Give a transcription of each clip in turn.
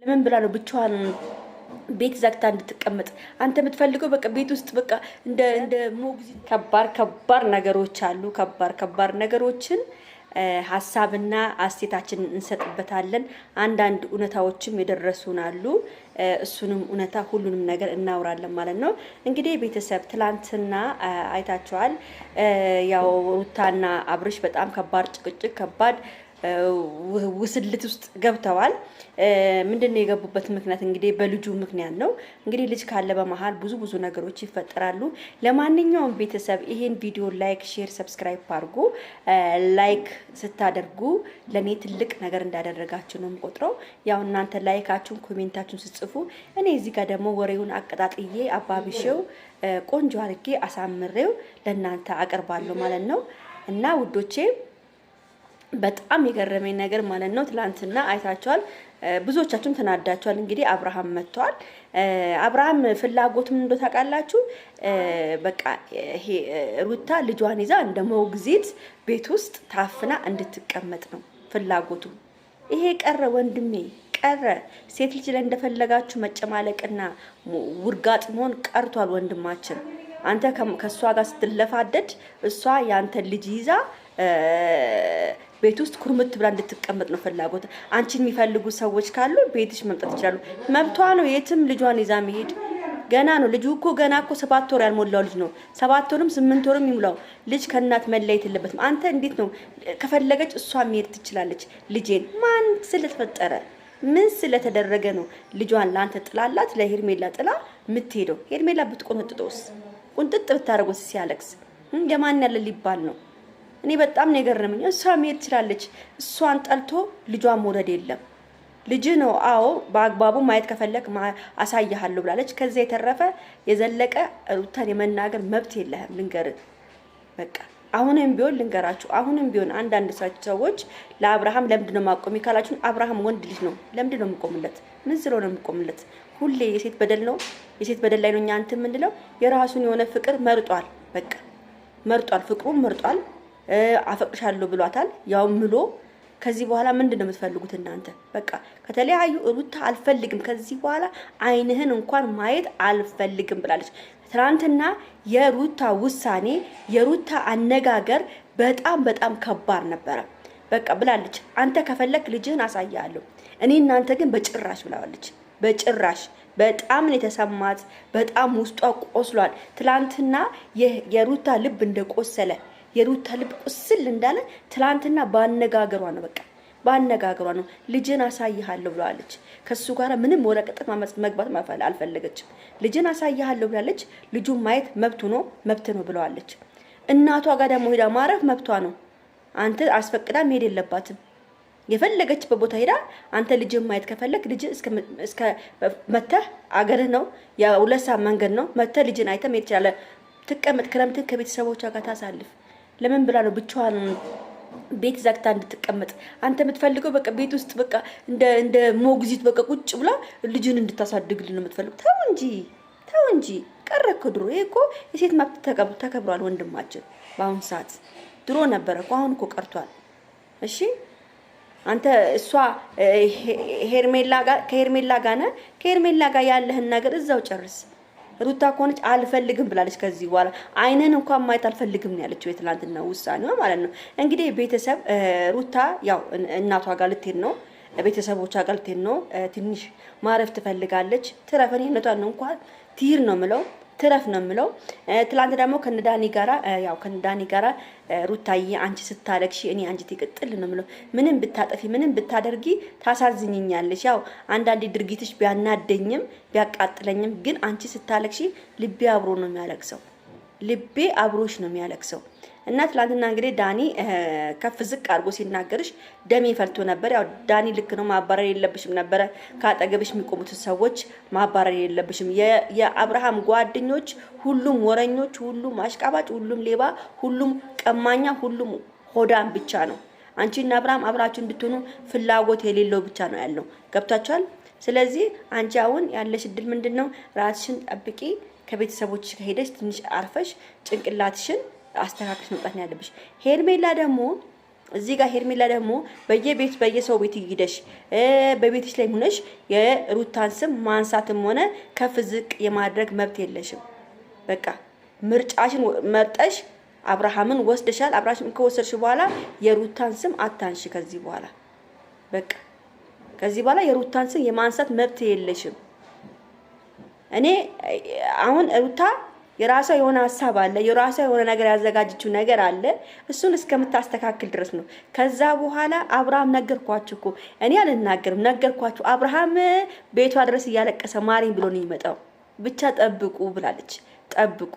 ለምን ብላ ነው ብቻዋን ቤት ዘግታ እንድትቀመጥ አንተ የምትፈልገው? በቃ ቤት ውስጥ በቃ እንደ ሞግዚት ከባድ ነገሮች አሉ። ከባድ ነገሮችን ሐሳብና አስተያየታችንን እንሰጥበታለን። አንዳንድ እውነታዎችም የደረሱን አሉ። እሱንም እውነታ ሁሉንም ነገር እናወራለን ማለት ነው። እንግዲህ ቤተሰብ ትላንትና አይታችኋል። ያው ሩታና አብርሽ በጣም ከባድ ጭቅጭቅ ከባድ ውስልት ውስጥ ገብተዋል። ምንድነው የገቡበት ምክንያት? እንግዲህ በልጁ ምክንያት ነው። እንግዲህ ልጅ ካለ በመሃል ብዙ ነገሮች ይፈጠራሉ። ለማንኛውም ቤተሰብ ይሄን ቪዲዮ ላይክ፣ ሼር፣ ሰብስክራይብ አድርጉ። ላይክ ስታደርጉ ለኔ ትልቅ ነገር እንዳደረጋችሁ ነው የምቆጥረው። ያው እናንተ ላይካችሁን ኮሜንታችሁን ስጽፉ እኔ እዚህ ጋር ደግሞ ወሬውን አቀጣጥዬ አባብሼው ቆንጆ አድርጌ አሳምሬው ለእናንተ አቀርባለሁ ማለት ነው እና ውዶቼ በጣም የገረመኝ ነገር ማለት ነው ትላንትና አይታችኋል። ብዙዎቻችሁም ተናዳችኋል። እንግዲህ አብርሃም መጥቷል። አብርሃም ፍላጎቱ ምን እንደሆነ ታውቃላችሁ? በቃ ይሄ ሩታ ልጇን ይዛ እንደ ሞግዚት ቤት ውስጥ ታፍና እንድትቀመጥ ነው ፍላጎቱ። ይሄ ቀረ ወንድሜ ቀረ። ሴት ልጅ ላይ እንደፈለጋችሁ መጨማለቅና ውርጋጥ መሆን ቀርቷል ወንድማችን። አንተ ከሷ ጋር ስትለፋደድ እሷ ያንተ ልጅ ይዛ ቤት ውስጥ ኩርምት ብላ እንድትቀመጥ ነው ፍላጎት። አንቺን የሚፈልጉ ሰዎች ካሉ ቤትሽ መምጣት ይችላሉ። መብቷ ነው። የትም ልጇን ይዛ መሄድ ገና ነው። ልጁ እኮ ገና እኮ 7 ወር ያልሞላው ልጅ ነው። 7 ወርም 8 ወርም ይሙላው ልጅ ከእናት መለየት የለበትም። አንተ እንዴት ነው ከፈለገች እሷ መሄድ ትችላለች። ልጄን ማን ስለተፈጠረ ምን ስለተደረገ ነው ልጇን ላንተ ጥላላት ለሄርሜላ ጥላ የምትሄደው? ሄርሜላ ብትቆንጥጦስ ቁንጥጥ ብታረጉስ ሲያለቅስ የማን ያለ ሊባል ነው? እኔ በጣም ነው የገረመኝ። እሷ መሄድ ትችላለች። እሷን ጠልቶ ልጇን መውረድ የለም። ልጅ ነው። አዎ በአግባቡ ማየት ከፈለክ አሳያለሁ ብላለች። ከዛ የተረፈ የዘለቀ ሩታን የመናገር መብት የለህም። ልንገርህ በቃ አሁንም ቢሆን ልንገራችሁ። አሁንም ቢሆን አንዳንድ ሰዎች ለአብርሃም ለምንድን ነው ማቆም ካላችሁ፣ አብርሃም ወንድ ልጅ ነው። ለምንድን ነው የምቆምለት? ምን ዝሮ ነው የምቆምለት? ሁሌ የሴት በደል ነው። የሴት በደል ላይ ነው እኛ እንትን የምንለው። የራሱን የሆነ ፍቅር መርጧል። በቃ መርጧል። ፍቅሩን መርጧል። አፈቅሻለሁ ብሏታል። ያው ምሎ ከዚህ በኋላ ምንድነው የምትፈልጉት እናንተ? በቃ ከተለያዩ ሩታ አልፈልግም ከዚህ በኋላ አይንህን እንኳን ማየት አልፈልግም ብላለች። ትናንትና የሩታ ውሳኔ የሩታ አነጋገር በጣም ከባድ ነበረ። በቃ ብላለች፣ አንተ ከፈለክ ልጅህን አሳያለሁ፣ እኔ እናንተ ግን በጭራሽ ብላለች። በጭራሽ በጣም ነው የተሰማት። በጣም ውስጧ ቆስሏል። ትናንትና የሩታ ልብ እንደቆሰለ የሩታ ልብ ቁስል እንዳለ ትላንትና ባነጋገሯ ነው። በቃ ባነጋገሯ ነው። ልጅን አሳይሃለሁ ብላለች። ከሱ ጋር ምንም ወረቀት መግባት አልፈለገችም። ልጅን አሳይሃለሁ ብላለች። ልጁን ማየት መብት ነው ብለዋለች። እናቷ ጋር ደግሞ ሄዳ ማረፍ መብቷ ነው። አንተ አስፈቅዳ መሄድ የለባትም። የፈለገችበት ቦታ ሄዳ አንተ ልጅን ማየት ከፈለክ ልጅ እስከ መተህ አገርህ ነው ያ2 ሰዓት መንገድ ነው። መተህ ልጅን አይተህ መሄድ ይችላል። ትቀመጥ ክረምትን ከቤተሰቦቿ ጋር ታሳልፍ። ለምን ብላ ነው ብቻዋን ቤት ዘግታ እንድትቀመጥ? አንተ የምትፈልገው በቃ ቤት ውስጥ በቃ እንደ ሞግዚት በቃ ቁጭ ብላ ልጅን እንድታሳድግልን ነው የምትፈልገው። ተው እንጂ ቀረክ ድሮ። ይሄ እኮ የሴት መብት ተከብሯል ወንድማችን። በአሁን ሰዓት ድሮ ነበረ እኮ አሁን እኮ ቀርቷል። እሺ አንተ እሷ ከሄርሜላ ጋር ያለህን ነገር እዛው ጨርስ። ሩታ ኮነች አልፈልግም ብላለች። ከዚህ በኋላ አይነን እንኳን ማየት አልፈልግም ነው ያለችው። የትላንትና ውሳኔዋ ማለት ነው። እንግዲህ ቤተሰብ ሩታ ያው እናቷ ጋር ልትሄድ ነው፣ ቤተሰቦቿ ጋር ልትሄድ ነው። ትንሽ ማረፍ ትፈልጋለች። ትረፈን እነቷን ነው እንኳን ትይር ነው ምለው ትረፍ ነው ምለው። ትላንት ደግሞ ከነዳኒ ጋራ ሩታዬ አንቺ ስታለቅሺ እኔ አንቺ ትቅጥል ነው ምለው። ምንም ብታጠፊ ምንም ብታደርጊ ታሳዝኝኛለሽ። ያው አንዳንዴ ድርጊትሽ ቢያናደኝም ቢያቃጥለኝም ግን አንቺ ስታለቅሺ ልቤ አብሮ ነው የሚያለቅሰው። ልቤ አብሮሽ ነው የሚያለቅሰው። እና ትላንትና እንግዲህ ዳኒ ከፍ ዝቅ አድርጎ ሲናገርሽ ደሜ ፈልቶ ነበር። ያው ዳኒ ልክ ነው፣ ማባረር የለብሽም ነበረ። ካጠገብሽ የሚቆሙት ሰዎች ማባረር የለብሽም። የአብርሃም ጓደኞች ሁሉም ወረኞች፣ ሁሉም አሽቃባጭ፣ ሁሉም ሌባ፣ ሁሉም ቀማኛ፣ ሁሉም ሆዳም ብቻ ነው። አንቺና አብርሃም አብራችሁ እንድትሆኑ ፍላጎት የሌለው ብቻ ነው ያለው። ገብታችኋል? ስለዚህ አንቺ አሁን ያለሽ እድል ምንድነው? ራስሽን ጠብቂ። ከቤተሰቦች ከሄደሽ ትንሽ አርፈሽ ጭንቅላትሽን አስተካክለሽ መጣት ያለብሽ። ሄርሜላ ደግሞ እዚህ ጋር ሄርሜላ ደግሞ በየሰው ቤት ይግደሽ በቤትሽ ላይ ሆነሽ የሩታን ስም ማንሳትም ሆነ ከፍ ዝቅ የማድረግ መብት የለሽም። በቃ ምርጫሽን መርጠሽ አብርሃምን ወስደሻል። አብርሃምን ከወሰድሽ በኋላ የሩታን ስም አታንሺ ከዚህ በኋላ በቃ ከዚህ በኋላ የሩታን ስም የማንሳት መብት የለሽም። እኔ አሁን ሩታ የራሷ የሆነ ሀሳብ አለ፣ የራሷ የሆነ ነገር ያዘጋጀችው ነገር አለ። እሱን እስከምታስተካክል ድረስ ነው። ከዛ በኋላ አብርሃም ነገርኳችሁ እኮ እኔ አልናገርም፣ ነገርኳችሁ። አብርሃም ቤቷ ድረስ እያለቀሰ ማሪኝ ብሎ ነው የሚመጣው። ብቻ ጠብቁ ብላለች። ጠብቁ።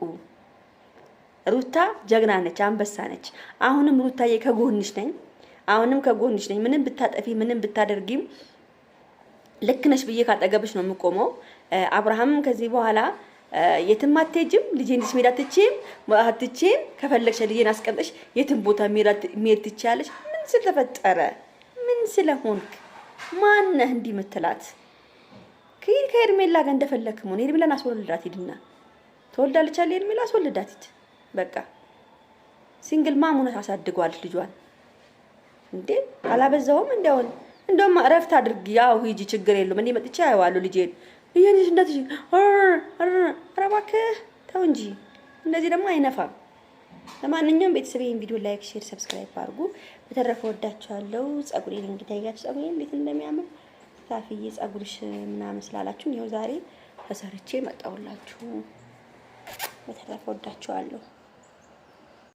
ሩታ ጀግና ነች፣ አንበሳ ነች። አሁንም ሩታዬ ከጎንሽ ነኝ፣ አሁንም ከጎንሽ ነኝ። ምንም ብታጠፊ ምንም ብታደርጊም ልክ ነሽ ብዬ ካጠገብሽ ነው የምቆመው። አብርሃምም ከዚህ በኋላ የትም አትሄጂም፣ ልጄን ልትሄድ አትችይም። ከፈለግሽ ልጄን አስቀምጠሽ የትም ቦታ መሄድ ትችያለሽ። ምን ስለተፈጠረ ምን ስለሆንክ ማነህ እንዲህ የምትላት? ከሄርሜላ ጋር እንደፈለክ ሆነ ሄርሜላን አስወልዳት ሂድና ትወልዳለች አለ ሄርሜላ አስወልዳት ሂድ። በቃ ሲንግል ማሙነት አሳድጓል ልጇን። እንዴ አላበዛውም? እንደውም እረፍት አድርጊ። ያው ሂጂ ችግር የለውም። እኔ መጥቼ አየዋለሁ ልጄን ይሄንሽ እንደዚህ እባክህ ተው እንጂ እንደዚህ ደግሞ አይነፋም። ለማንኛውም ቤተሰብ ይሄን ቪዲዮ ላይክ፣ ሼር፣ ሰብስክራይብ አድርጉ። በተረፈ ወዳችኋለሁ። ጸጉሬን እንግዲህ አያችሁ ጸጉሬን እንዴት እንደሚያምር ታፍዬ ጸጉርሽ ምናምን ስላላችሁ ይኸው ዛሬ ተሰርቼ መጣሁላችሁ። በተረፈ ወዳችኋለሁ።